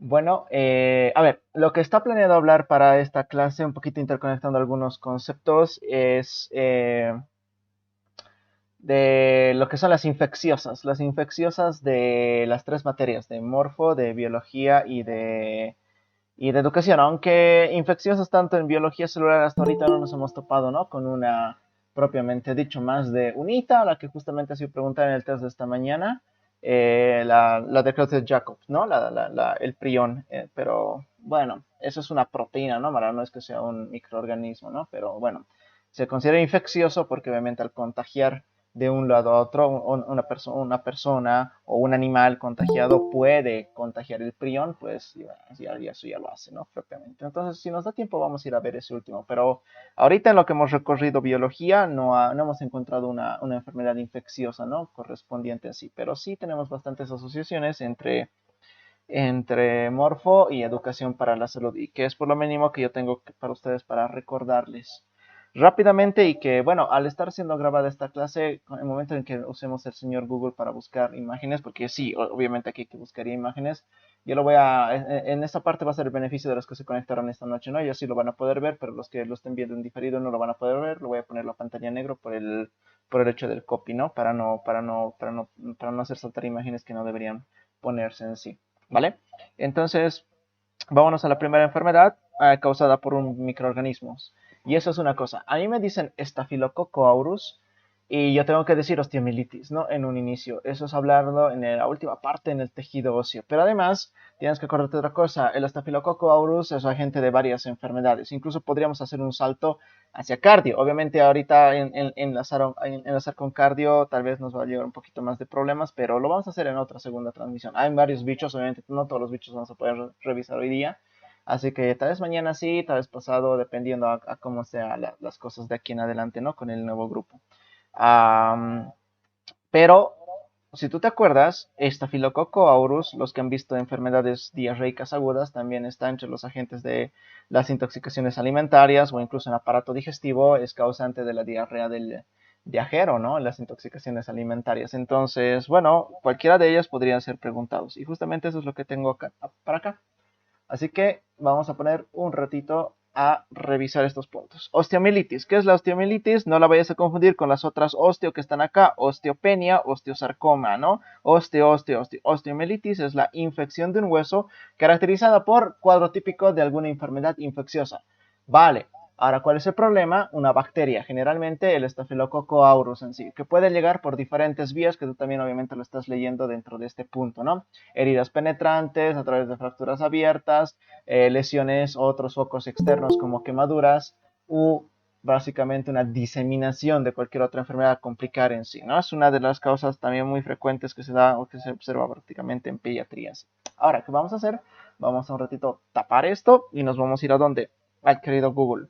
Bueno, a ver, lo que está planeado hablar para esta clase, un poquito interconectando algunos conceptos, es de lo que son las infecciosas de las tres materias, de morfo, de biología y de educación, aunque infecciosas tanto en biología celular hasta ahorita no nos hemos topado, ¿no? Con una propiamente dicho más de UNITA, la que justamente ha sido preguntada en el test de esta mañana, la de Creutzfeldt-Jacobs, ¿no? El prión, pero bueno, eso es una proteína, ¿no? Mara, no es que sea un microorganismo, ¿no? Pero bueno, se considera infeccioso porque obviamente al contagiar de un lado a otro, una persona o un animal contagiado puede contagiar el prión, pues eso ya lo hace, ¿no? Propiamente. Entonces, si nos da tiempo, vamos a ir a ver ese último. Pero ahorita en lo que hemos recorrido biología, no hemos encontrado una enfermedad infecciosa, ¿no? Correspondiente así. Pero sí tenemos bastantes asociaciones entre morfo y educación para la salud, y que es por lo mínimo que yo tengo para ustedes para recordarles rápidamente. Y que bueno, al estar siendo grabada esta clase, en el momento en que usemos el señor Google para buscar imágenes, porque sí, obviamente aquí que buscaría imágenes, yo lo voy a, en esta parte va a ser el beneficio de los que se conectaron esta noche, ¿no? Ellos sí lo van a poder ver, pero los que lo estén viendo en diferido no lo van a poder ver. Lo voy a poner la pantalla negro por el hecho del copy, ¿no? Para no hacer saltar imágenes que no deberían ponerse en sí. ¿Vale? Entonces, vámonos a la primera enfermedad causada por un microorganismo. Y eso es una cosa. A mí me dicen Staphylococcus aureus y yo tengo que decir osteomielitis, ¿no? En un inicio. Eso es hablarlo en la última parte, en el tejido óseo. Pero además, tienes que acordarte de otra cosa. El Staphylococcus aureus es agente de varias enfermedades. Incluso podríamos hacer un salto hacia cardio. Obviamente ahorita enlazar con cardio tal vez nos va a llevar un poquito más de problemas, pero lo vamos a hacer en otra segunda transmisión. Hay varios bichos, obviamente no todos los bichos vamos a poder revisar hoy día. Así que tal vez mañana sí, tal vez pasado, dependiendo a cómo sean las cosas de aquí en adelante, ¿no? Con el nuevo grupo. Am, pero, si tú te acuerdas, Staphylococcus aureus, los que han visto enfermedades diarreicas agudas, también está entre los agentes de las intoxicaciones alimentarias o incluso en aparato digestivo, es causante de la diarrea del viajero, ¿no? Las intoxicaciones alimentarias. Entonces, bueno, cualquiera de ellas podrían ser preguntados. Y justamente eso es lo que tengo acá, para acá. Así que vamos a poner un ratito a revisar estos puntos. Osteomielitis. ¿Qué es la osteomielitis? No la vayas a confundir con las otras osteo que están acá. Osteopenia, osteosarcoma, ¿no? Osteomielitis es la infección de un hueso caracterizada por cuadro típico de alguna enfermedad infecciosa. Vale. Ahora, ¿cuál es el problema? Una bacteria, generalmente el Staphylococcus aureus en sí, que puede llegar por diferentes vías, que tú también obviamente lo estás leyendo dentro de este punto, ¿no? Heridas penetrantes, a través de fracturas abiertas, lesiones o otros focos externos como quemaduras, u básicamente una diseminación de cualquier otra enfermedad a complicar en sí, ¿no? Es una de las causas también muy frecuentes que se da o que se observa prácticamente en pediatría. Ahora, ¿qué vamos a hacer? Vamos a un ratito tapar esto y nos vamos a ir a donde? Al querido Google.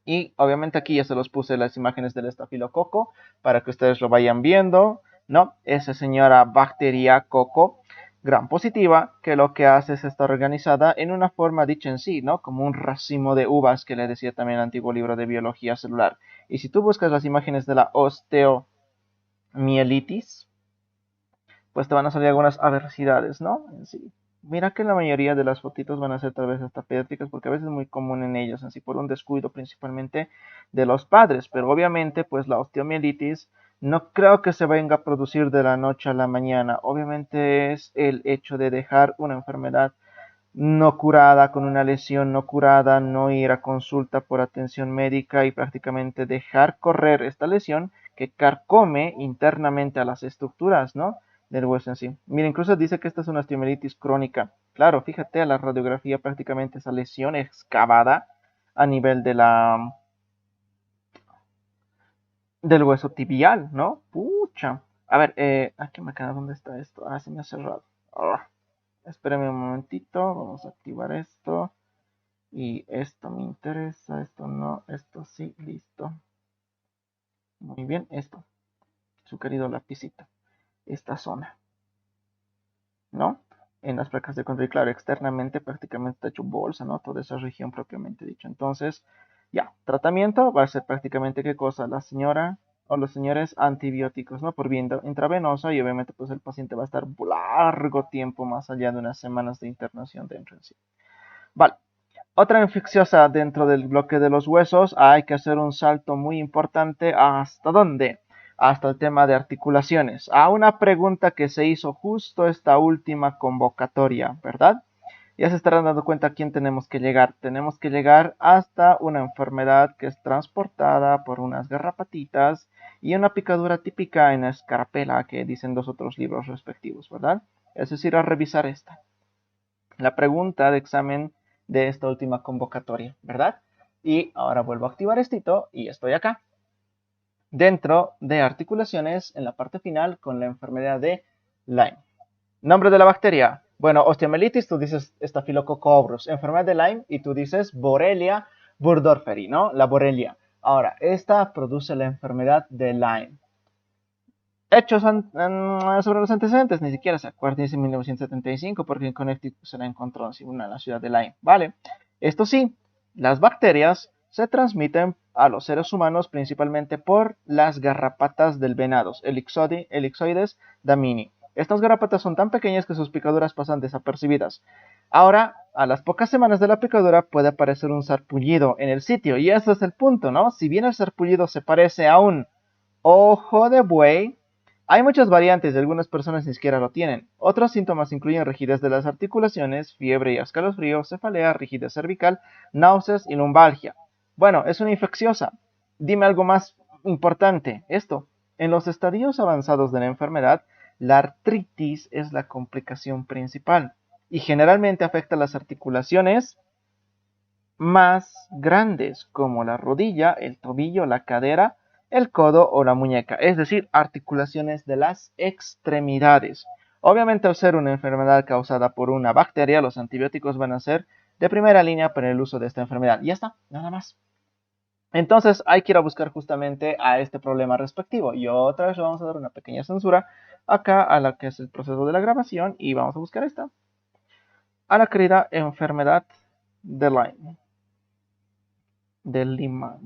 Y obviamente aquí ya se los puse las imágenes del estafilococo para que ustedes lo vayan viendo, ¿no? Esa señora bacteria coco gran positiva, que lo que hace es estar organizada en una forma dicha en sí, ¿no? Como un racimo de uvas que le decía también el antiguo libro de biología celular. Y si tú buscas las imágenes de la osteomielitis, pues te van a salir algunas adversidades, ¿no? En sí. Mira que la mayoría de las fotitos van a ser tal vez hasta pediátricas, porque a veces es muy común en ellos, así por un descuido principalmente de los padres. Pero obviamente, pues la osteomielitis no creo que se venga a producir de la noche a la mañana. Obviamente es el hecho de dejar una enfermedad no curada, con una lesión no curada, no ir a consulta por atención médica y prácticamente dejar correr esta lesión que carcome internamente a las estructuras, ¿no? Del hueso en sí. Mira, incluso dice que esta es una osteomielitis crónica. Claro, fíjate a la radiografía, prácticamente esa lesión excavada a nivel del hueso tibial, ¿no? Pucha. A ver, aquí me queda, ¿dónde está esto? Ah, se me ha cerrado. Ah, espérame un momentito, vamos a activar esto. Y esto me interesa, esto no, esto sí, listo. Muy bien, esto, su querido lapicito. Esta zona, ¿no? En las placas de control, claro, externamente prácticamente está hecho bolsa, ¿no? Toda esa región propiamente dicho. Entonces, ya, tratamiento va a ser prácticamente qué cosa. La señora o los señores antibióticos, ¿no? Por vía intravenosa y obviamente pues el paciente va a estar largo tiempo más allá de unas semanas de internación dentro en sí. Vale. Otra infecciosa dentro del bloque de los huesos, hay que hacer un salto muy importante. ¿Hasta dónde? Hasta el tema de articulaciones. A una pregunta que se hizo justo esta última convocatoria, ¿verdad? Ya se estarán dando cuenta a quién tenemos que llegar. Tenemos que llegar hasta una enfermedad que es transportada por unas garrapatitas y una picadura típica en la escarapela que dicen los otros libros respectivos, ¿verdad? Es decir, a revisar esta. La pregunta de examen de esta última convocatoria, ¿verdad? Y ahora vuelvo a activar esto y estoy acá. Dentro de articulaciones, en la parte final, con la enfermedad de Lyme. Nombre de la bacteria. Bueno, osteomelitis, tú dices Staphylococcus aureus. Enfermedad de Lyme y tú dices Borrelia burgdorferi, ¿no? La Borrelia. Ahora, esta produce la enfermedad de Lyme. Hechos sobre los antecedentes, ni siquiera se acuerda, dice 1975, porque en Connecticut se la encontró en la ciudad de Lyme. Vale, esto sí, las bacterias se transmiten a los seres humanos principalmente por las garrapatas del venado, Elixoides damini. Estas garrapatas son tan pequeñas que sus picaduras pasan desapercibidas. Ahora, a las pocas semanas de la picadura puede aparecer un sarpullido en el sitio, y ese es el punto, ¿no? Si bien el sarpullido se parece a un ojo de buey, hay muchas variantes y algunas personas ni siquiera lo tienen. Otros síntomas incluyen rigidez de las articulaciones, fiebre y escalofrío, cefalea, rigidez cervical, náuseas y lumbalgia. Bueno, es una infecciosa. Dime algo más importante. Esto, en los estadios avanzados de la enfermedad, la artritis es la complicación principal y generalmente afecta las articulaciones más grandes como la rodilla, el tobillo, la cadera, el codo o la muñeca, es decir, articulaciones de las extremidades. Obviamente, al ser una enfermedad causada por una bacteria, los antibióticos van a ser de primera línea para el uso de esta enfermedad. Ya está, nada más. Entonces hay que ir a buscar justamente a este problema respectivo. Y otra vez le vamos a dar una pequeña censura acá a la que es el proceso de la grabación y vamos a buscar esta. A la querida enfermedad de Lyme. De Lima.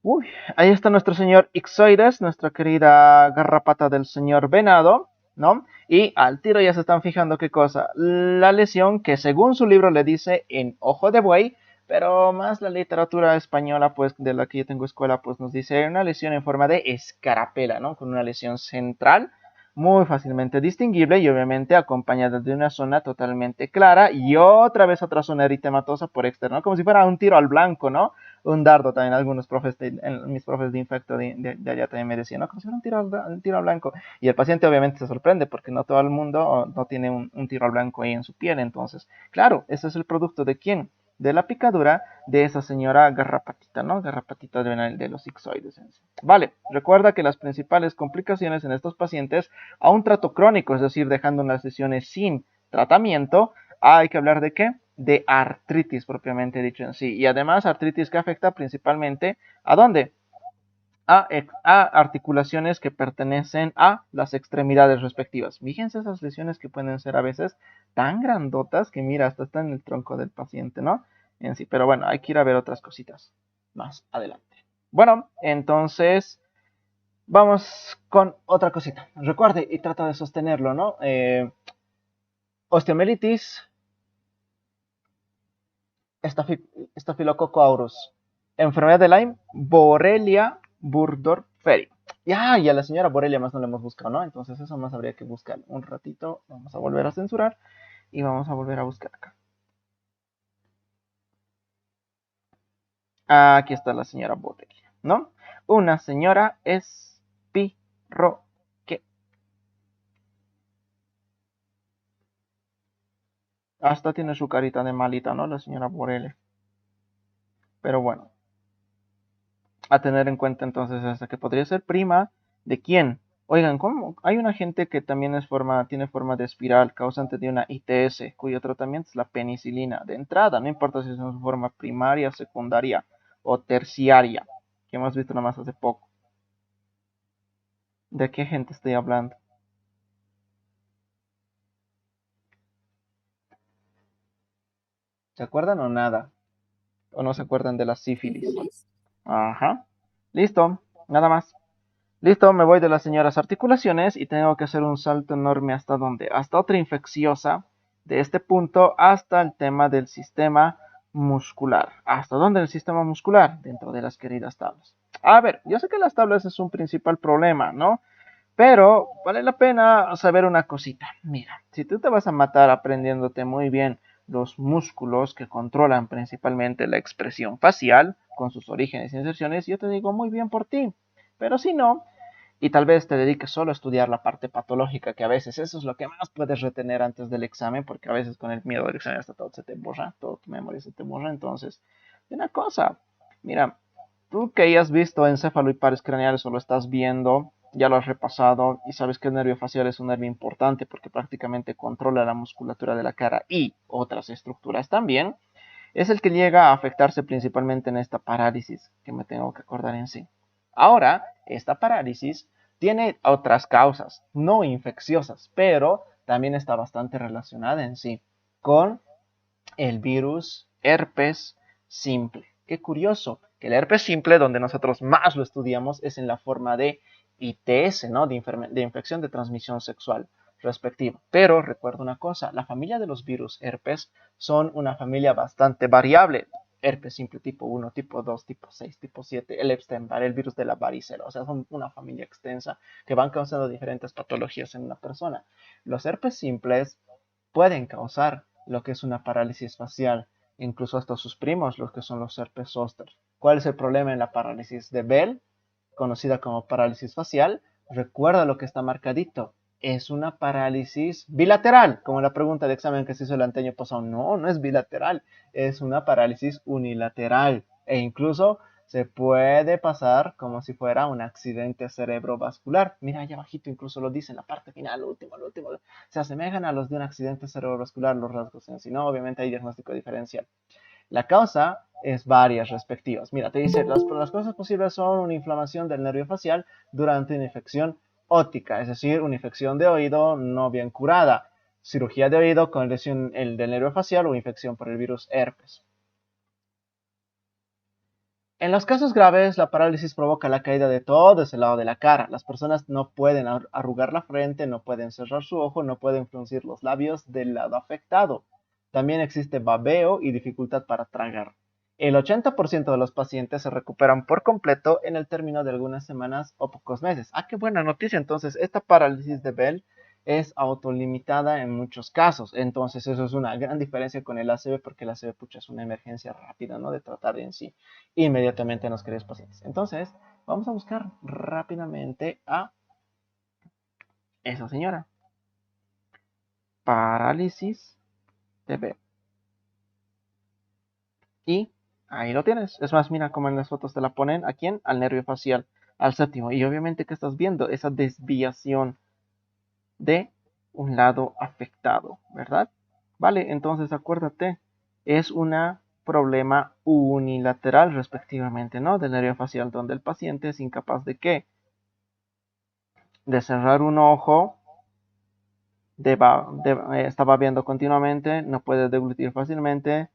Uy, ahí está nuestro señor Ixoides, nuestra querida garrapata del señor venado, ¿no? Y al tiro ya se están fijando qué cosa. La lesión que según su libro le dice en ojo de buey, pero más la literatura española, pues de la que yo tengo escuela, pues nos dice una lesión en forma de escarapela, ¿no? Con una lesión central muy fácilmente distinguible y obviamente acompañada de una zona totalmente clara y otra vez otra zona eritematosa por externo, como si fuera un tiro al blanco, ¿no? Un dardo también, algunos profes, mis profes de infecto de allá también me decían, ¿no? Como si fuera un tiro al blanco. Y el paciente obviamente se sorprende porque no todo el mundo no tiene un tiro al blanco ahí en su piel. Entonces, claro, ese es el producto de quién? De la picadura de esa señora garrapatita, ¿no? Garrapatita de los ixoides. Vale, recuerda que las principales complicaciones en estos pacientes a un trato crónico, es decir, dejando las lesiones sin tratamiento, hay que hablar de qué? De artritis propiamente dicho en sí. Y además artritis que afecta principalmente ¿a dónde? A articulaciones que pertenecen a las extremidades respectivas. Fíjense esas lesiones que pueden ser a veces tan grandotas que mira, hasta está en el tronco del paciente, ¿no? En sí, pero bueno, hay que ir a ver otras cositas más adelante. Bueno, entonces vamos con otra cosita. Recuerde y trata de sostenerlo, ¿no? Osteomelitis, Staphylococcus aureus. Enfermedad de Lyme, Borrelia burgdorferi. Ya, y a la señora Borrelia más no la hemos buscado, ¿no? Entonces eso más habría que buscar un ratito. Vamos a volver a censurar y vamos a volver a buscar acá. Aquí está la señora Borrelia, ¿no? Una señora espirroque. Hasta tiene su carita de malita, ¿no? La señora Borrelia. Pero bueno, a tener en cuenta entonces esta que podría ser prima de quién. Oigan, ¿cómo? Hay una gente que también tiene forma de espiral causante de una ITS, cuyo tratamiento es la penicilina. De entrada, no importa si es en su forma primaria, secundaria o terciaria, que hemos visto nada más hace poco. ¿De qué gente estoy hablando? ¿Se acuerdan o nada? ¿O no se acuerdan de la sífilis? Sífilis. Ajá. Listo, nada más. Listo, me voy de las señoras articulaciones y tengo que hacer un salto enorme hasta dónde, hasta otra infecciosa, de este punto hasta el tema del sistema muscular. ¿Hasta dónde el sistema muscular? Dentro de las queridas tablas. A ver, yo sé que las tablas es un principal problema, ¿no? Pero vale la pena saber una cosita. Mira, si tú te vas a matar aprendiéndote muy bien los músculos que controlan principalmente la expresión facial, con sus orígenes y inserciones, yo te digo muy bien por ti. Pero si no, y tal vez te dediques solo a estudiar la parte patológica, que a veces eso es lo que más puedes retener antes del examen, porque a veces con el miedo del examen hasta todo se te borra, todo tu memoria se te borra. Entonces, una cosa, mira, tú que hayas visto encéfalo y pares craneales o lo estás viendo, ya lo has repasado y sabes que el nervio facial es un nervio importante porque prácticamente controla la musculatura de la cara y otras estructuras también, es el que llega a afectarse principalmente en esta parálisis que me tengo que acordar en sí. Ahora, esta parálisis tiene otras causas, no infecciosas, pero también está bastante relacionada en sí con el virus herpes simple. Qué curioso, que el herpes simple, donde nosotros más lo estudiamos, es en la forma de ITS, ¿no? De infección de transmisión sexual respectiva. Pero recuerda una cosa, la familia de los virus herpes son una familia bastante variable. Herpes simple tipo 1, tipo 2, tipo 6, tipo 7, el Epstein-Barr, el virus de la varicela. O sea, son una familia extensa que van causando diferentes patologías en una persona. Los herpes simples pueden causar lo que es una parálisis facial, incluso hasta sus primos, los que son los herpes zóster. ¿Cuál es el problema en la parálisis de Bell, conocida como parálisis facial? Recuerda lo que está marcadito. Es una parálisis bilateral, como la pregunta de examen que se hizo el año pasado. No, no es bilateral, es una parálisis unilateral. E incluso se puede pasar como si fuera un accidente cerebrovascular. Mira, allá abajito incluso lo dice en la parte final, lo último. Se asemejan a los de un accidente cerebrovascular los rasgos en sí, ¿no? Obviamente hay diagnóstico diferencial. La causa es varias respectivas. Mira, te dice, las causas posibles son una inflamación del nervio facial durante una infección óptica, es decir, una infección de oído no bien curada, cirugía de oído con lesión del nervio facial o infección por el virus herpes. En los casos graves, la parálisis provoca la caída de todo ese lado de la cara. Las personas no pueden arrugar la frente, no pueden cerrar su ojo, no pueden fruncir los labios del lado afectado. También existe babeo y dificultad para tragar. El 80% de los pacientes se recuperan por completo en el término de algunas semanas o pocos meses. Ah, qué buena noticia. Entonces, esta parálisis de Bell es autolimitada en muchos casos. Entonces, eso es una gran diferencia con el ACV porque el ACV pucha, es una emergencia rápida, ¿no? De tratar en sí inmediatamente en los queridos pacientes. Entonces, vamos a buscar rápidamente a esa señora. Parálisis de Bell. Y ahí lo tienes. Es más, mira cómo en las fotos te la ponen. ¿A quién? Al nervio facial, al séptimo. Y obviamente que estás viendo esa desviación de un lado afectado, ¿verdad? Vale, entonces acuérdate, es un problema unilateral respectivamente, ¿no? Del nervio facial, donde el paciente es incapaz de qué? De cerrar un ojo, está babeando continuamente, no puede deglutir fácilmente,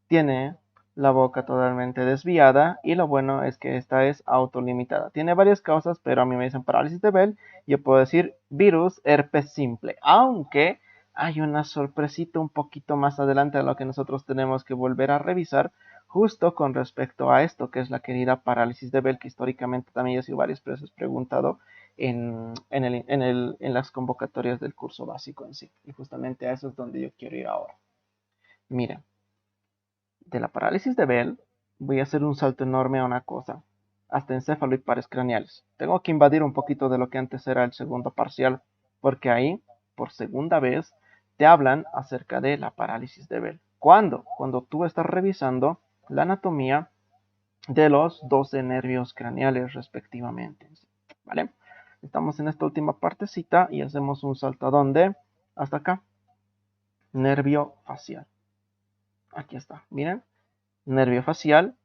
tiene la boca totalmente desviada y lo bueno es que esta es autolimitada. Tiene varias causas, pero a mí me dicen parálisis de Bell, yo puedo decir virus herpes simple, aunque hay una sorpresita un poquito más adelante a lo que nosotros tenemos que volver a revisar justo con respecto a esto, que es la querida parálisis de Bell, que históricamente también ha sido varias veces preguntado en las convocatorias del curso básico en sí. Y justamente a eso es donde yo quiero ir ahora. Miren, de la parálisis de Bell voy a hacer un salto enorme a una cosa, hasta encéfalo y pares craneales. Tengo que invadir un poquito de lo que antes era el segundo parcial, porque ahí, por segunda vez, te hablan acerca de la parálisis de Bell. ¿Cuándo? Cuando tú estás revisando la anatomía de los 12 nervios craneales respectivamente. ¿Vale? Estamos en esta última partecita y hacemos un salto a donde, hasta acá, nervio facial. Aquí está, miren, nervio facial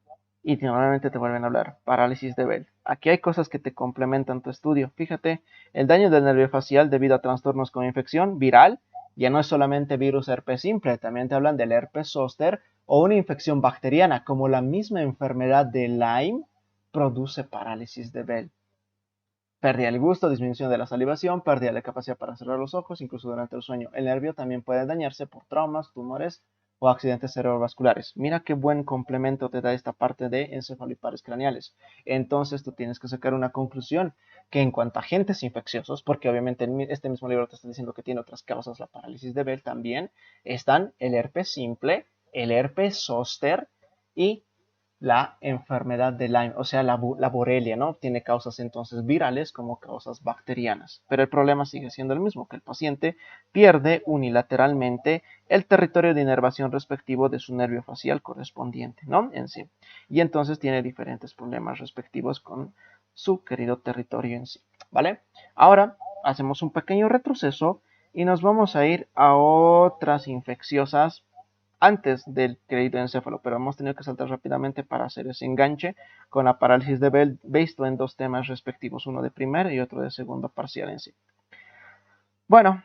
y normalmente te vuelven a hablar, parálisis de Bell. Aquí hay cosas que te complementan tu estudio. Fíjate, el daño del nervio facial debido a trastornos con infección viral ya no es solamente virus herpes simple, también te hablan del herpes zóster o una infección bacteriana como la misma enfermedad de Lyme produce parálisis de Bell. Pérdida del gusto, disminución de la salivación, pérdida de la capacidad para cerrar los ojos, incluso durante el sueño. El nervio también puede dañarse por traumas, tumores o accidentes cerebrovasculares. Mira qué buen complemento te da esta parte de encefalopares craneales. Entonces tú tienes que sacar una conclusión que en cuanto a agentes infecciosos, porque obviamente este mismo libro te está diciendo que tiene otras causas, la parálisis de Bell también, están el herpes simple, el herpes zóster y la enfermedad de Lyme, o sea, la Borrelia, ¿no? Tiene causas entonces virales como causas bacterianas. Pero el problema sigue siendo el mismo, que el paciente pierde unilateralmente el territorio de inervación respectivo de su nervio facial correspondiente, ¿no? En sí. Y entonces tiene diferentes problemas respectivos con su querido territorio en sí, ¿vale? Ahora hacemos un pequeño retroceso y nos vamos a ir a otras infecciosas antes del crédito encéfalo, pero hemos tenido que saltar rápidamente para hacer ese enganche con la parálisis de Bell, visto en dos temas respectivos, uno de primer y otro de segundo parcial en sí. Bueno,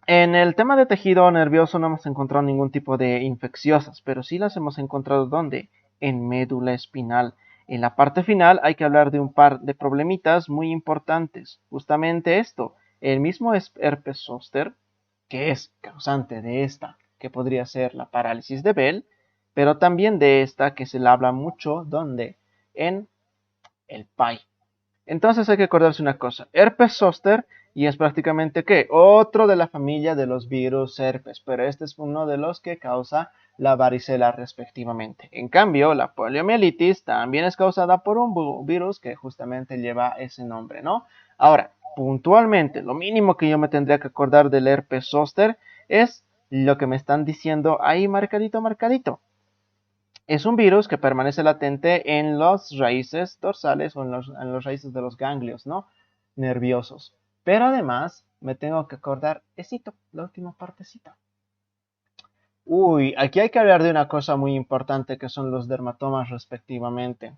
en el tema de tejido nervioso no hemos encontrado ningún tipo de infecciosas, pero sí las hemos encontrado ¿dónde? En médula espinal. En la parte final hay que hablar de un par de problemitas muy importantes. Justamente esto, el mismo herpes zóster, que es causante de esta, que podría ser la parálisis de Bell, pero también de esta que se le habla mucho, ¿dónde? En el PAI. Entonces hay que acordarse una cosa, herpes zóster, y es prácticamente ¿qué? Otro de la familia de los virus herpes, pero este es uno de los que causa la varicela respectivamente. En cambio, la poliomielitis también es causada por un virus que justamente lleva ese nombre, ¿no? Ahora, puntualmente, lo mínimo que yo me tendría que acordar del herpes zóster es lo que me están diciendo ahí marcadito, marcadito. Es un virus que permanece latente en las raíces dorsales o en las raíces de los ganglios, ¿no? Nerviosos. Pero además me tengo que acordar, la última partecita. Uy, aquí hay que hablar de una cosa muy importante que son los dermatomas respectivamente.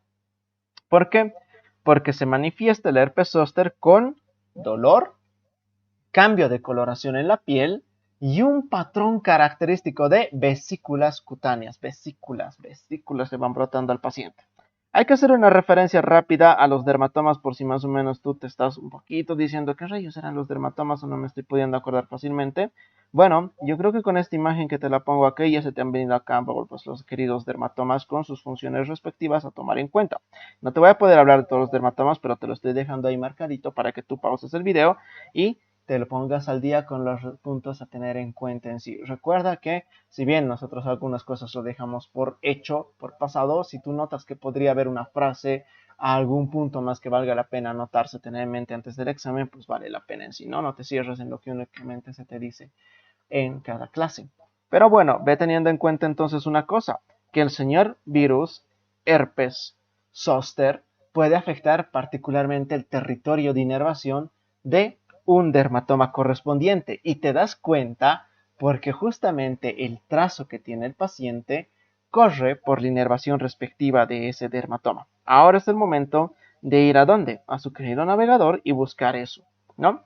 ¿Por qué? Porque se manifiesta el herpes zóster con dolor, cambio de coloración en la piel y un patrón característico de vesículas cutáneas. Vesículas le van brotando al paciente. Hay que hacer una referencia rápida a los dermatomas por si más o menos tú te estás un poquito diciendo qué rayos eran los dermatomas o no me estoy pudiendo acordar fácilmente. Bueno, yo creo que con esta imagen que te la pongo aquí ya se te han venido acá pues, los queridos dermatomas con sus funciones respectivas a tomar en cuenta. No te voy a poder hablar de todos los dermatomas, pero te lo estoy dejando ahí marcadito para que tú pauses el video y te lo pongas al día con los puntos a tener en cuenta en sí. Recuerda que si bien nosotros algunas cosas lo dejamos por hecho, por pasado, si tú notas que podría haber una frase, algún punto más que valga la pena anotarse, tener en mente antes del examen, pues vale la pena en sí, ¿no? No te cierres en lo que únicamente se te dice en cada clase. Pero bueno, ve teniendo en cuenta entonces una cosa, que el señor virus herpes zóster puede afectar particularmente el territorio de inervación de un dermatoma correspondiente y te das cuenta porque justamente el trazo que tiene el paciente corre por la inervación respectiva de ese dermatoma. Ahora es el momento de ir a dónde? A su querido navegador y buscar eso, ¿no?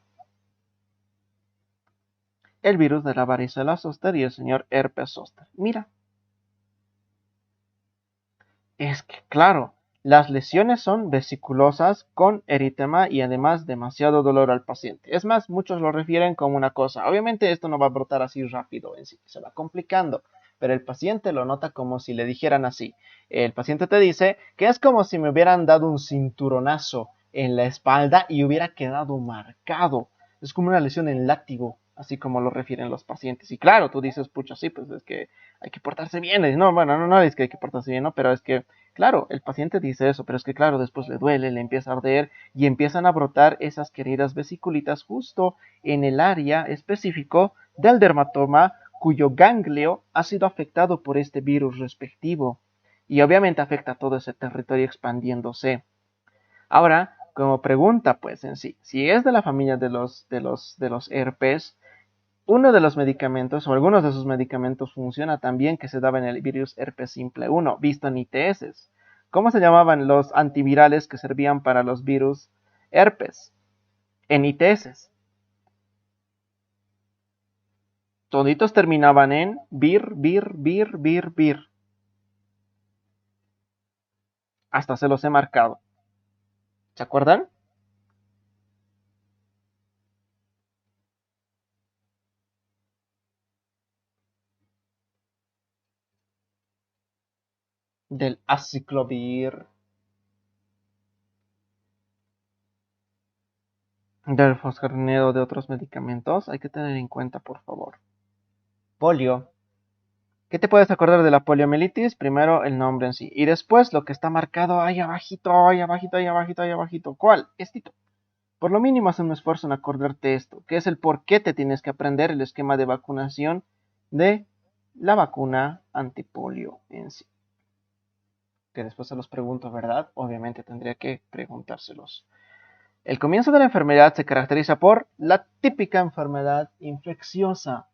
El virus de la varicela zóster y el señor herpes zóster. Mira, es que claro, las lesiones son vesiculosas con eritema y además demasiado dolor al paciente. Es más, muchos lo refieren como una cosa. Obviamente esto no va a brotar así rápido en sí, se va complicando, pero el paciente lo nota como si le dijeran así. El paciente te dice que es como si me hubieran dado un cinturonazo en la espalda y hubiera quedado marcado. Es como una lesión en látigo, así como lo refieren los pacientes. Y claro, tú dices, pucha, sí, pues es que hay que portarse bien. No, bueno, no es que hay que portarse bien, ¿no? Pero es que, claro, el paciente dice eso, pero es que, claro, después le duele, le empieza a arder y empiezan a brotar esas queridas vesiculitas justo en el área específico del dermatoma cuyo ganglio ha sido afectado por este virus respectivo. Y obviamente afecta todo ese territorio expandiéndose. Ahora, como pregunta, pues en sí, si es de la familia de los herpes, uno de los medicamentos o algunos de sus medicamentos funciona también que se daba en el virus herpes simple 1, visto en ITS. ¿Cómo se llamaban los antivirales que servían para los virus herpes en ITS? Toditos terminaban en vir. Hasta se los he marcado. ¿Se acuerdan? Del aciclovir, del foscarnero, de otros medicamentos. Hay que tener en cuenta, por favor. Polio. ¿Qué te puedes acordar de la poliomielitis? Primero el nombre en sí. Y después lo que está marcado ahí abajito, ahí abajito, ahí abajito, ahí abajito. ¿Cuál? Estito. Por lo mínimo haz un esfuerzo en acordarte esto, que es el por qué te tienes que aprender el esquema de vacunación de la vacuna antipolio en sí. Que después se los pregunto, ¿verdad? Obviamente tendría que preguntárselos. El comienzo de la enfermedad se caracteriza por la típica enfermedad infecciosa.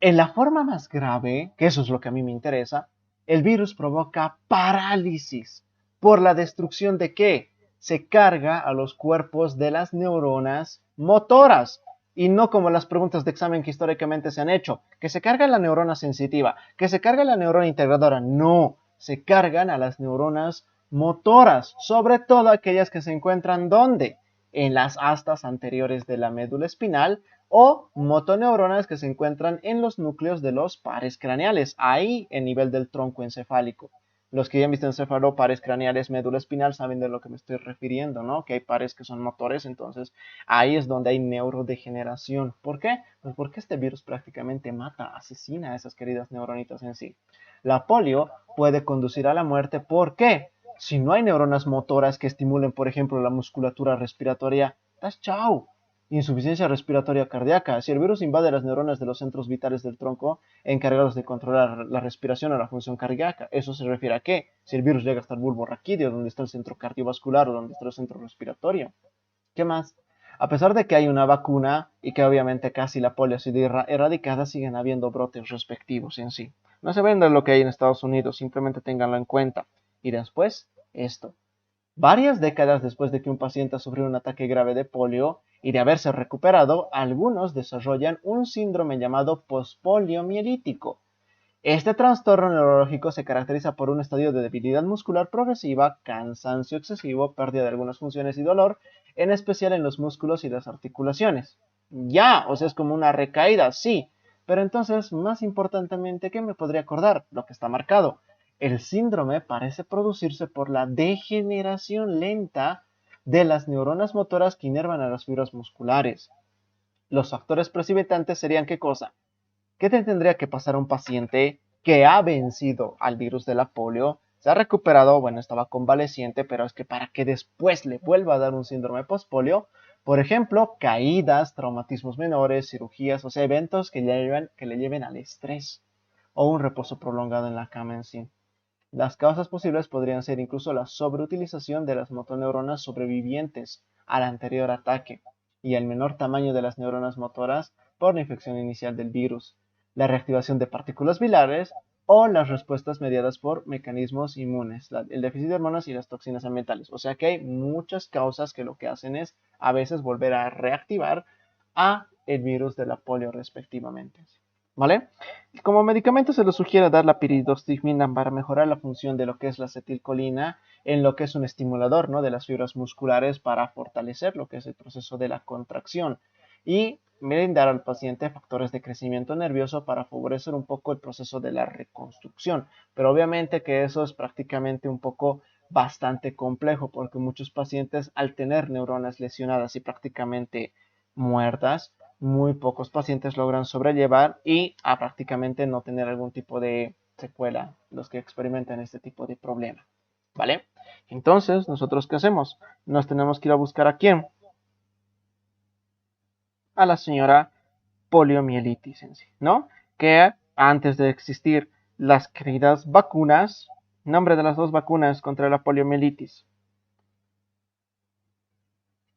En la forma más grave, que eso es lo que a mí me interesa, el virus provoca parálisis por la destrucción de qué? Se carga a los cuerpos de las neuronas motoras y no como las preguntas de examen que históricamente se han hecho, que se carga la neurona sensitiva, que se carga la neurona integradora. No, se cargan a las neuronas motoras, sobre todo aquellas que se encuentran ¿dónde? En las astas anteriores de la médula espinal o motoneuronas que se encuentran en los núcleos de los pares craneales, ahí en nivel del tronco encefálico. Los que ya han visto encefalopares craneales, médula espinal, saben de lo que me estoy refiriendo, ¿no? Que hay pares que son motores, entonces ahí es donde hay neurodegeneración. ¿Por qué? Pues porque este virus prácticamente mata, asesina a esas queridas neuronitas en sí. La polio puede conducir a la muerte. ¿Por qué? Si no hay neuronas motoras que estimulen, por ejemplo, la musculatura respiratoria, ¡tas chao! Insuficiencia respiratoria cardíaca. Si el virus invade las neuronas de los centros vitales del tronco encargados de controlar la respiración o la función cardíaca, ¿eso se refiere a qué? Si el virus llega hasta el bulbo raquídeo, donde está el centro cardiovascular o donde está el centro respiratorio. ¿Qué más? A pesar de que hay una vacuna y que obviamente casi la polio ha sido erradicada, siguen habiendo brotes respectivos en sí. No se venda lo que hay en Estados Unidos, simplemente ténganlo en cuenta. Y después, esto. Varias décadas después de que un paciente ha sufrido un ataque grave de polio y de haberse recuperado, algunos desarrollan un síndrome llamado pospolio mielítico. Este trastorno neurológico se caracteriza por un estadio de debilidad muscular progresiva, cansancio excesivo, pérdida de algunas funciones y dolor, en especial en los músculos y las articulaciones. Ya, o sea, es como una recaída, sí, pero entonces, más importantemente, ¿qué me podría acordar? Lo que está marcado. El síndrome parece producirse por la degeneración lenta de las neuronas motoras que inervan a las fibras musculares. Los factores precipitantes serían ¿qué cosa? ¿Qué te tendría que pasar a un paciente que ha vencido al virus de la polio? Se ha recuperado, bueno, estaba convaleciente, pero es que para que después le vuelva a dar un síndrome postpolio, por ejemplo, caídas, traumatismos menores, cirugías, o sea, eventos que le lleven al estrés o un reposo prolongado en la cama en sí. Las causas posibles podrían ser incluso la sobreutilización de las motoneuronas sobrevivientes al anterior ataque y el menor tamaño de las neuronas motoras por la infección inicial del virus, la reactivación de partículas biliares o las respuestas mediadas por mecanismos inmunes, el déficit de hormonas y las toxinas ambientales. O sea que hay muchas causas que lo que hacen es a veces volver a reactivar a el virus de la polio respectivamente. ¿Vale? Como medicamento se le sugiere dar la piridostigmina para mejorar la función de lo que es la acetilcolina en lo que es un estimulador, ¿no? De las fibras musculares para fortalecer lo que es el proceso de la contracción y brindar al paciente factores de crecimiento nervioso para favorecer un poco el proceso de la reconstrucción. Pero obviamente que eso es prácticamente un poco bastante complejo porque muchos pacientes al tener neuronas lesionadas y prácticamente muertas, muy pocos pacientes logran sobrellevar y a prácticamente no tener algún tipo de secuela los que experimentan este tipo de problema. ¿Vale? Entonces, ¿nosotros qué hacemos? Nos tenemos que ir a buscar a quién? A la señora poliomielitis en sí, ¿no? Que antes de existir las queridas vacunas, nombre de las dos vacunas contra la poliomielitis,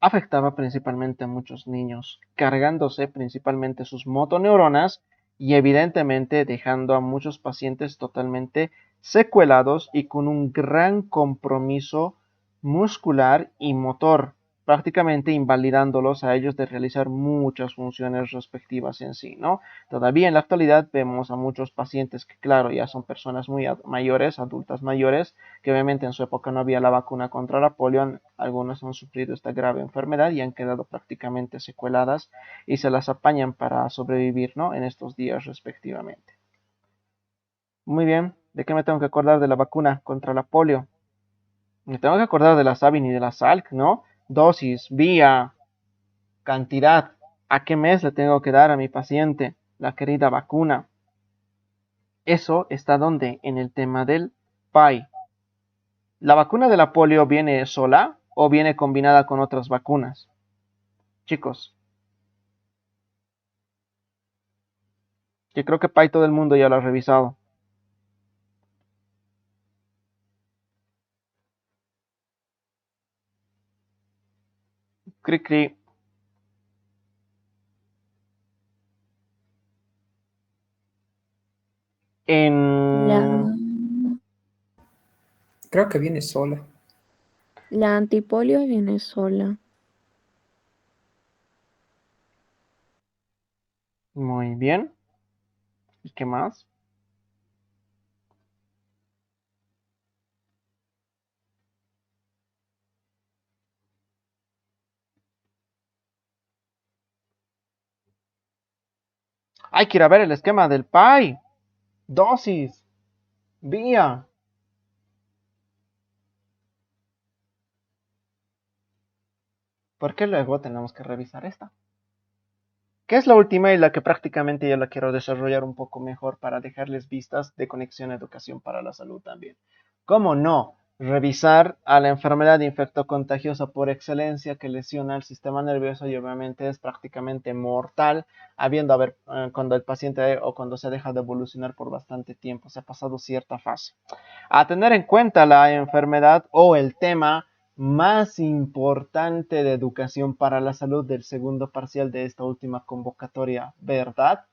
afectaba principalmente a muchos niños, cargándose principalmente sus motoneuronas y evidentemente dejando a muchos pacientes totalmente secuelados y con un gran compromiso muscular y motor. prácticamente invalidándolos a ellos de realizar muchas funciones respectivas en sí, ¿no? Todavía en la actualidad vemos a muchos pacientes que, claro, ya son personas muy mayores, adultas mayores, que obviamente en su época no había la vacuna contra la polio, algunos han sufrido esta grave enfermedad y han quedado prácticamente secueladas y se las apañan para sobrevivir, ¿no? En estos días respectivamente. Muy bien, ¿de qué me tengo que acordar de la vacuna contra la polio? Me tengo que acordar de la Sabin y de la Salk, ¿no? Dosis, vía, cantidad. ¿A qué mes le tengo que dar a mi paciente la querida vacuna? Eso está donde en el tema del PAI. ¿La vacuna de la polio viene sola o viene combinada con otras vacunas? Chicos, yo creo que PAI todo el mundo ya lo ha revisado. Cri cri. La, En... Creo que viene sola. la antipolio viene sola. Muy bien. ¿Y qué más? Hay que ir a ver el esquema del PAI. Dosis, vía. ¿Por qué luego tenemos que revisar esta? Que es la última y la que prácticamente ya la quiero desarrollar un poco mejor para dejarles vistas de Conexión a Educación para la Salud también. ¿Cómo no? Revisar a la enfermedad infectocontagiosa por excelencia que lesiona el sistema nervioso y obviamente es prácticamente mortal, cuando el paciente o cuando se deja de evolucionar por bastante tiempo, se ha pasado cierta fase. A tener en cuenta la enfermedad o el tema más importante de educación para la salud del segundo parcial de esta última convocatoria, ¿verdad?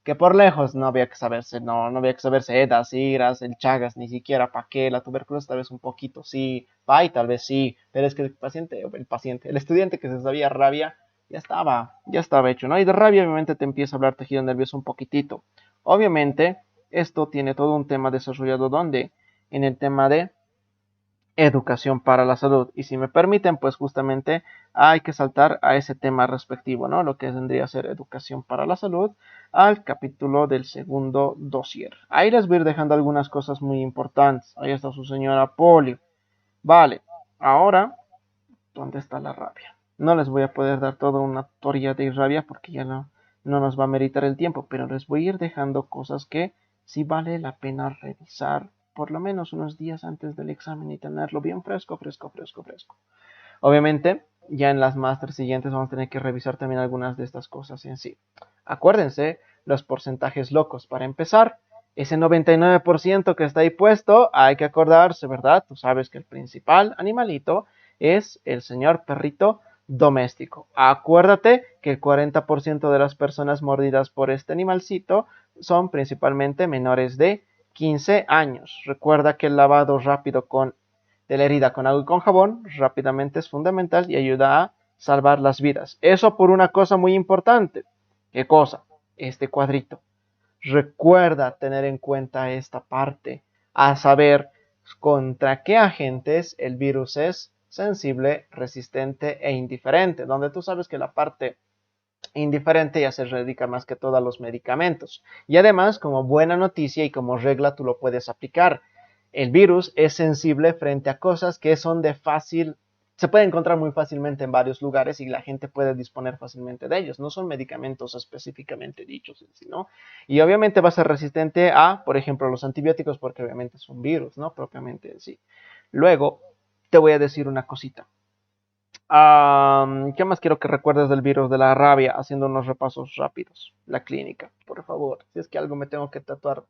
Que por lejos no había que saberse, no había que saberse EDAS, IRAS, el Chagas, ni siquiera para qué, la tuberculosis tal vez un poquito, sí, PAI tal vez sí, pero es que el estudiante que se sabía rabia, ya estaba hecho, ¿no? Y de rabia obviamente te empieza a hablar tejido nervioso un poquitito. Obviamente, esto tiene todo un tema desarrollado donde en el tema de educación para la salud. Y si me permiten, pues justamente hay que saltar a ese tema respectivo, ¿no? Lo que tendría a ser educación para la salud al capítulo del segundo dossier. Ahí les voy a ir dejando algunas cosas muy importantes. Ahí está su señora Polio. Vale, ahora, ¿dónde está la rabia? No les voy a poder dar toda una teoría de rabia porque ya no nos va a meritar el tiempo, pero les voy a ir dejando cosas que sí vale la pena revisar por lo menos unos días antes del examen y tenerlo bien fresco, fresco, fresco, fresco. Obviamente, ya en las máster siguientes vamos a tener que revisar también algunas de estas cosas en sí. Acuérdense, los porcentajes locos. Para empezar, ese 99% que está ahí puesto, hay que acordarse, ¿verdad? Tú sabes que el principal animalito es el señor perrito doméstico. Acuérdate que el 40% de las personas mordidas por este animalcito son principalmente menores de 15 años. Recuerda que el lavado rápido de la herida con agua y con jabón rápidamente es fundamental y ayuda a salvar las vidas. Eso por una cosa muy importante. ¿Qué cosa? Este cuadrito. Recuerda tener en cuenta esta parte, a saber contra qué agentes el virus es sensible, resistente e indiferente, donde tú sabes que la parte indiferente ya se dedica más que todo a los medicamentos. Y además, como buena noticia y como regla, tú lo puedes aplicar. El virus es sensible frente a cosas que son se puede encontrar muy fácilmente en varios lugares y la gente puede disponer fácilmente de ellos. No son medicamentos específicamente dichos, ¿no? Y obviamente va a ser resistente a, por ejemplo, los antibióticos porque obviamente es un virus, ¿no? Propiamente en sí. Luego, te voy a decir una cosita. ¿Qué más quiero que recuerdes del virus de la rabia? Haciendo unos repasos rápidos. La clínica, por favor. Si es que algo me tengo que tatuar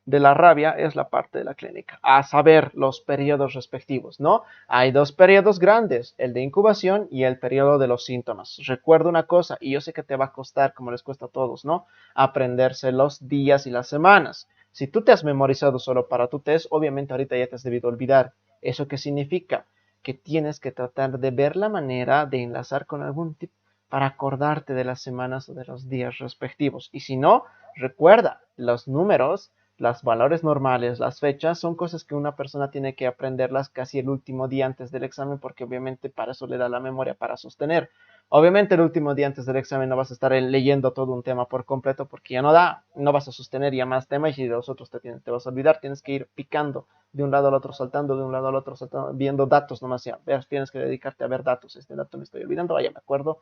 de la rabia, es la parte de la clínica. A saber, los periodos respectivos, ¿no? Hay dos periodos grandes, el de incubación y el periodo de los síntomas. Recuerda una cosa, y yo sé que te va a costar, como les cuesta a todos, ¿no? Aprenderse los días y las semanas. Si tú te has memorizado solo para tu test, obviamente ahorita ya te has debido olvidar. ¿Eso qué significa? que tienes que tratar de ver la manera de enlazar con algún tipo para acordarte de las semanas o de los días respectivos. Y si no, recuerda, los números, los valores normales, las fechas, son cosas que una persona tiene que aprenderlas casi el último día antes del examen, porque obviamente para eso le da la memoria para sostener. Obviamente el último día antes del examen no vas a estar leyendo todo un tema por completo porque ya no da, no vas a sostener ya más temas y de los otros te vas a olvidar, tienes que ir picando de un lado al otro, saltando de un lado al otro, saltando, viendo datos nomás ya, tienes que dedicarte a ver datos, este dato me estoy olvidando, vaya, me acuerdo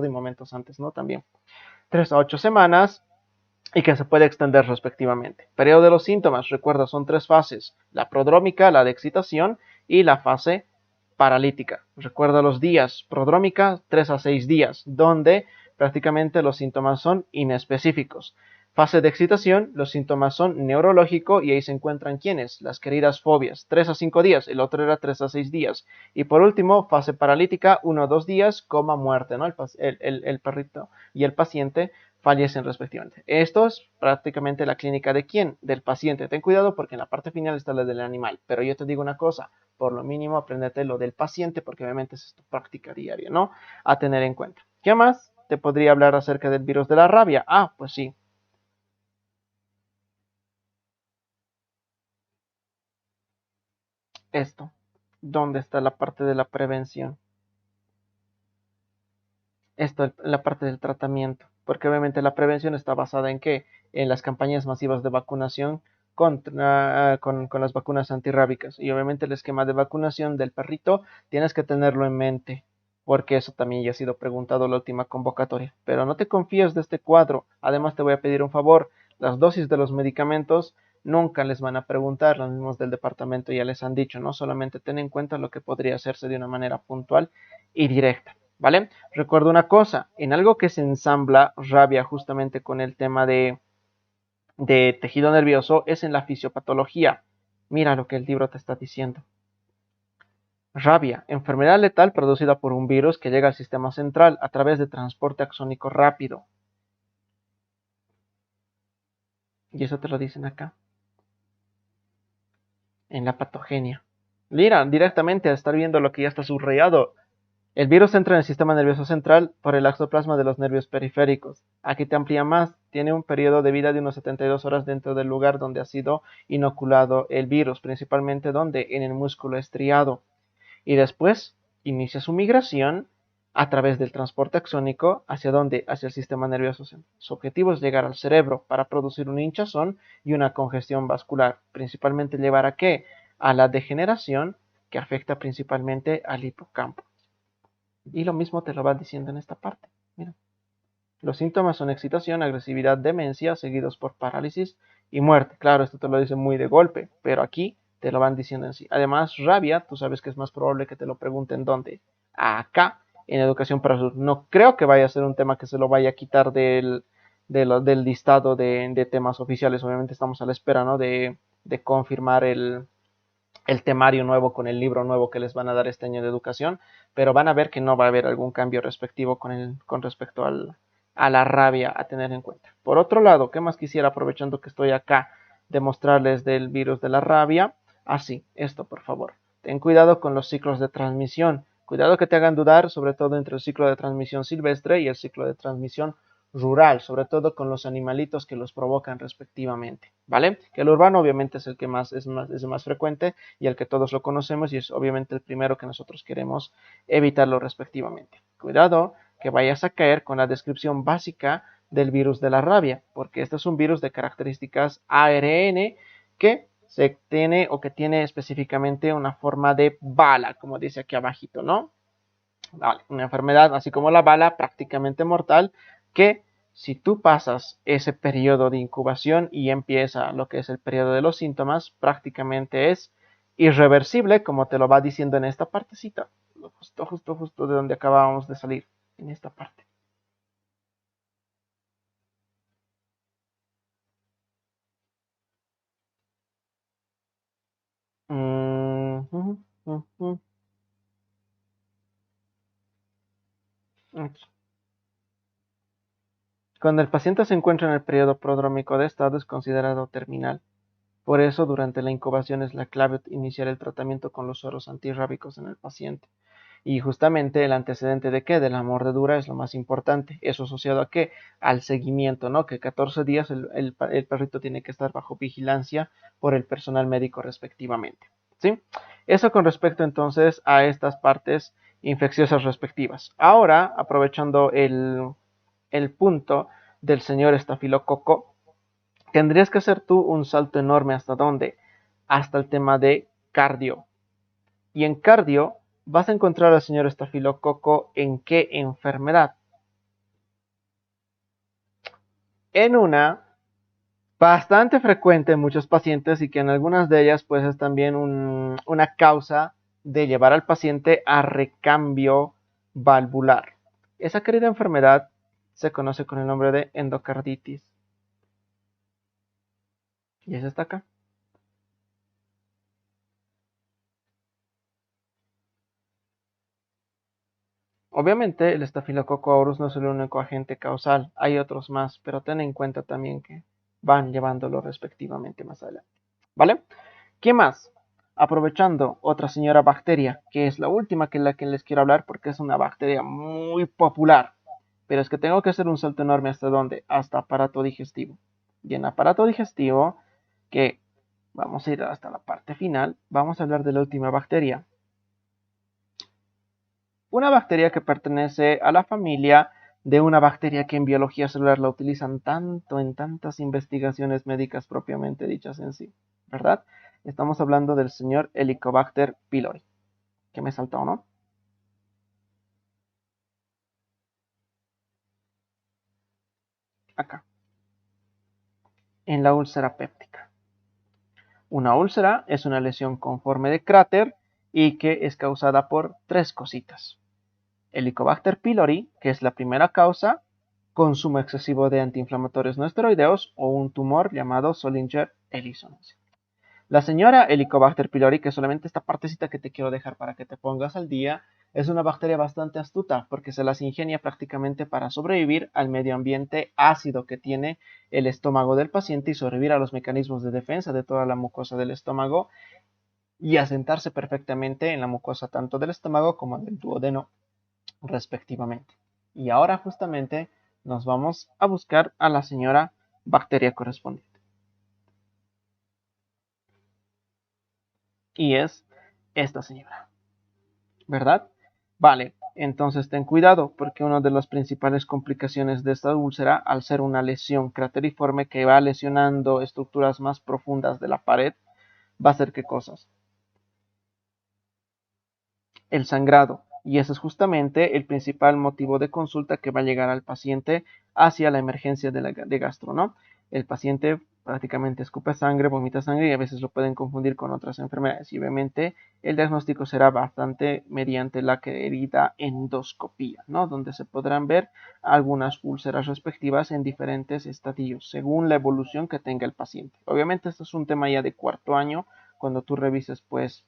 y momentos antes, ¿no? También 3 a 8 semanas y que se puede extender respectivamente. Periodo de los síntomas, recuerda, son 3 fases, la prodrómica, la de excitación y la fase paralítica. Recuerda los días, prodrómica 3 a 6 días, donde prácticamente los síntomas son inespecíficos. Fase de excitación, los síntomas son neurológico y ahí se encuentran ¿quiénes? Las queridas fobias, 3 a 5 días, el otro era 3 a 6 días. Y por último, fase paralítica, 1 a 2 días, coma, muerte, ¿no? El perrito y el paciente fallecen respectivamente. Esto es prácticamente la clínica de quién, del paciente. Ten cuidado porque en la parte final está la del animal. Pero yo te digo una cosa, por lo mínimo aprendete lo del paciente porque obviamente es tu práctica diaria, ¿no? A tener en cuenta. ¿Qué más? Te podría hablar acerca del virus de la rabia. Ah, pues sí. Esto. ¿Dónde está la parte de la prevención? Esto, la parte del tratamiento, porque obviamente la prevención está basada en qué, en las campañas masivas de vacunación con las vacunas antirrábicas y obviamente el esquema de vacunación del perrito tienes que tenerlo en mente, porque eso también ya ha sido preguntado en la última convocatoria, pero no te confíes de este cuadro, además te voy a pedir un favor, las dosis de los medicamentos nunca les van a preguntar, los mismos del departamento ya les han dicho, no solamente ten en cuenta lo que podría hacerse de una manera puntual y directa. ¿Vale? Recuerdo una cosa, en algo que se ensambla rabia justamente con el tema de tejido nervioso es en la fisiopatología. Mira lo que el libro te está diciendo. Rabia, enfermedad letal producida por un virus que llega al sistema central a través de transporte axónico rápido. Y eso te lo dicen acá, en la patogenia. Mira, directamente a estar viendo lo que ya está subrayado. El virus entra en el sistema nervioso central por el axoplasma de los nervios periféricos. Aquí te amplía más, tiene un periodo de vida de unos 72 horas dentro del lugar donde ha sido inoculado el virus, principalmente donde en el músculo estriado. Y después inicia su migración a través del transporte axónico hacia donde, hacia el sistema nervioso central. Su objetivo es llegar al cerebro para producir un hinchazón y una congestión vascular, principalmente llevar a qué? A la degeneración que afecta principalmente al hipocampo. Y lo mismo te lo va diciendo en esta parte. Mira. Los síntomas son excitación, agresividad, demencia, seguidos por parálisis y muerte. Claro, esto te lo dice muy de golpe, pero aquí te lo van diciendo en sí. Además, rabia, tú sabes que es más probable que te lo pregunten dónde. Acá, en educación para adultos. No creo que vaya a ser un tema que se lo vaya a quitar del listado de temas oficiales. Obviamente estamos a la espera, ¿no? De confirmar el temario nuevo con el libro nuevo que les van a dar este año de educación, pero van a ver que no va a haber algún cambio respectivo con respecto a la rabia a tener en cuenta. Por otro lado, ¿qué más quisiera aprovechando que estoy acá demostrarles del virus de la rabia? Así, esto por favor. Ten cuidado con los ciclos de transmisión. Cuidado que te hagan dudar, sobre todo entre el ciclo de transmisión silvestre y el ciclo de transmisión rural, sobre todo con los animalitos que los provocan respectivamente, ¿vale? Que el urbano obviamente es el que más es el más frecuente y el que todos lo conocemos y es obviamente el primero que nosotros queremos evitarlo respectivamente. Cuidado que vayas a caer con la descripción básica del virus de la rabia, porque este es un virus de características ARN que se tiene o que tiene específicamente una forma de bala, como dice aquí abajito, ¿no? Vale, una enfermedad así como la bala prácticamente mortal que si tú pasas ese periodo de incubación y empieza lo que es el periodo de los síntomas, prácticamente es irreversible, como te lo va diciendo en esta partecita, justo de donde acabábamos de salir, en esta parte. Mm -hmm, mm -hmm. Cuando el paciente se encuentra en el periodo prodrómico de estado es considerado terminal. Por eso, durante la incubación es la clave iniciar el tratamiento con los sueros antirrábicos en el paciente. Y justamente el antecedente de qué, de la mordedura es lo más importante. Eso asociado a qué, al seguimiento, ¿no? Que 14 días el perrito tiene que estar bajo vigilancia por el personal médico respectivamente. ¿Sí? Eso con respecto entonces a estas partes infecciosas respectivas. Ahora, aprovechando el punto del señor estafilococo, tendrías que hacer tú un salto enorme. ¿Hasta dónde? Hasta el tema de cardio. Y en cardio vas a encontrar al señor estafilococo en qué enfermedad. En una bastante frecuente en muchos pacientes y que en algunas de ellas pues es también una causa de llevar al paciente a recambio valvular. Esa querida enfermedad se conoce con el nombre de endocarditis. Y esa está acá. Obviamente el Staphylococcus aureus no es el único agente causal, hay otros más, pero ten en cuenta también que van llevándolo respectivamente más adelante. ¿Vale? ¿Qué más? Aprovechando otra señora bacteria, que es la última que les quiero hablar porque es una bacteria muy popular. Pero es que tengo que hacer un salto enorme hasta dónde? Hasta aparato digestivo. Y en aparato digestivo, que vamos a ir hasta la parte final, vamos a hablar de la última bacteria. Una bacteria que pertenece a la familia de una bacteria que en biología celular la utilizan tanto en tantas investigaciones médicas propiamente dichas en sí, ¿verdad? Estamos hablando del señor Helicobacter pylori, que me saltó, ¿no? Acá, en la úlcera péptica. Una úlcera es una lesión con forma de cráter y que es causada por tres cositas. Helicobacter pylori, que es la primera causa, consumo excesivo de antiinflamatorios no esteroideos o un tumor llamado Zollinger-Ellison. La señora Helicobacter pylori, que es solamente esta partecita que te quiero dejar para que te pongas al día, es una bacteria bastante astuta porque se las ingenia prácticamente para sobrevivir al medio ambiente ácido que tiene el estómago del paciente y sobrevivir a los mecanismos de defensa de toda la mucosa del estómago y asentarse perfectamente en la mucosa tanto del estómago como del duodeno respectivamente. Y ahora justamente nos vamos a buscar a la señora bacteria correspondiente. Y es esta señora, ¿verdad? Vale, entonces ten cuidado porque una de las principales complicaciones de esta úlcera, al ser una lesión crateriforme que va lesionando estructuras más profundas de la pared, va a ser qué cosas. El sangrado. Y ese es justamente el principal motivo de consulta que va a llegar al paciente hacia la emergencia de gastro, ¿no? El paciente prácticamente escupe sangre, vomita sangre y a veces lo pueden confundir con otras enfermedades. Y obviamente el diagnóstico será bastante mediante la querida endoscopía, ¿no? Donde se podrán ver algunas úlceras respectivas en diferentes estadios, según la evolución que tenga el paciente. Obviamente esto es un tema ya de cuarto año, cuando tú revises pues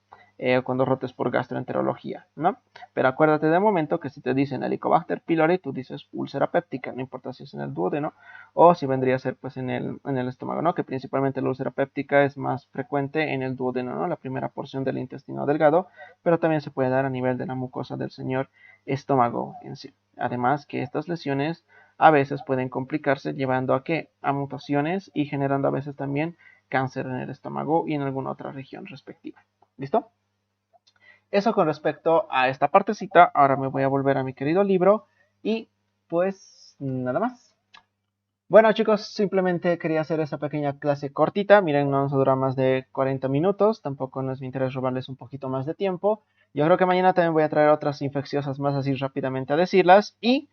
cuando rotes por gastroenterología, ¿no? Pero acuérdate de momento que si te dicen Helicobacter pylori, tú dices úlcera péptica, no importa si es en el duodeno o si vendría a ser pues en el estómago, ¿no? Que principalmente la úlcera péptica es más frecuente en el duodeno, ¿no? La primera porción del intestino delgado, pero también se puede dar a nivel de la mucosa del señor estómago en sí. Además que estas lesiones a veces pueden complicarse llevando a qué? A mutaciones y generando a veces también cáncer en el estómago y en alguna otra región respectiva. ¿Listo? Eso con respecto a esta partecita. Ahora me voy a volver a mi querido libro y pues nada más. Bueno chicos, simplemente quería hacer esa pequeña clase cortita. Miren, no nos dura más de 40 minutos. Tampoco no es mi interés robarles un poquito más de tiempo. Yo creo que mañana también voy a traer otras infecciosas más así rápidamente a decirlas. Y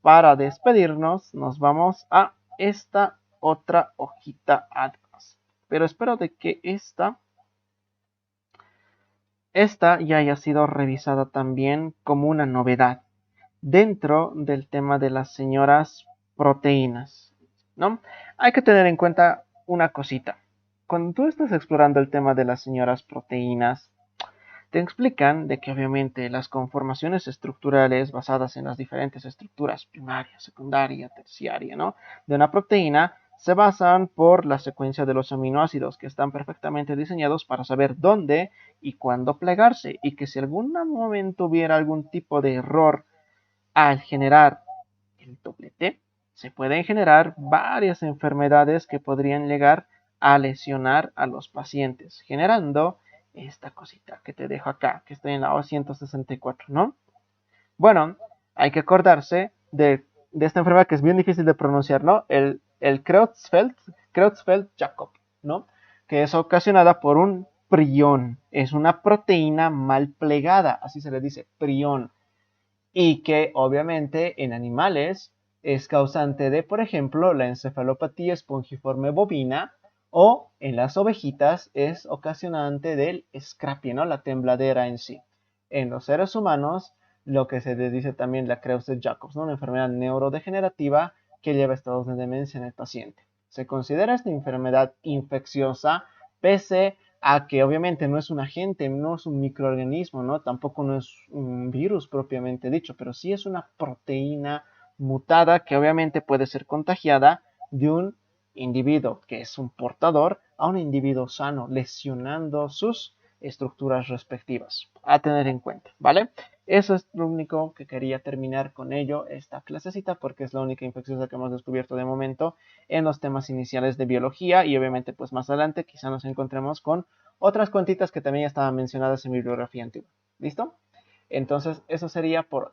para despedirnos nos vamos a esta otra hojita atrás. Pero espero de que esta ya haya sido revisada también como una novedad dentro del tema de las señoras proteínas, ¿no? Hay que tener en cuenta una cosita. Cuando tú estás explorando el tema de las señoras proteínas, te explican de que obviamente las conformaciones estructurales basadas en las diferentes estructuras primaria, secundaria, terciaria, ¿no? De una proteína se basan por la secuencia de los aminoácidos que están perfectamente diseñados para saber dónde y cuándo plegarse, y que si algún momento hubiera algún tipo de error al generar el doblete, se pueden generar varias enfermedades que podrían llegar a lesionar a los pacientes, generando esta cosita que te dejo acá, que estoy en la O164, ¿no? Bueno, hay que acordarse de esta enfermedad que es bien difícil de pronunciar, ¿no? El Creutzfeldt-Jakob, ¿no? Que es ocasionada por un prión. Es una proteína mal plegada, así se le dice, prión. Y que obviamente en animales es causante de, por ejemplo, la encefalopatía espongiforme bovina, o en las ovejitas es ocasionante del scrapie, ¿no? La tembladera en sí. En los seres humanos, lo que se les dice también la Creutzfeldt-Jakob, ¿no? Una enfermedad neurodegenerativa que lleva estados de demencia en el paciente. Se considera esta enfermedad infecciosa pese a que obviamente no es un agente, no es un microorganismo, ¿no? Tampoco no es un virus propiamente dicho, pero sí es una proteína mutada que obviamente puede ser contagiada de un individuo que es un portador a un individuo sano, lesionando sus estructuras respectivas. A tener en cuenta, ¿vale? Eso es lo único que quería terminar con ello esta clasecita, porque es la única infecciosa que hemos descubierto de momento en los temas iniciales de biología, y obviamente pues más adelante quizá nos encontremos con otras cuantitas que también estaban mencionadas en bibliografía antigua. ¿Listo? Entonces eso sería por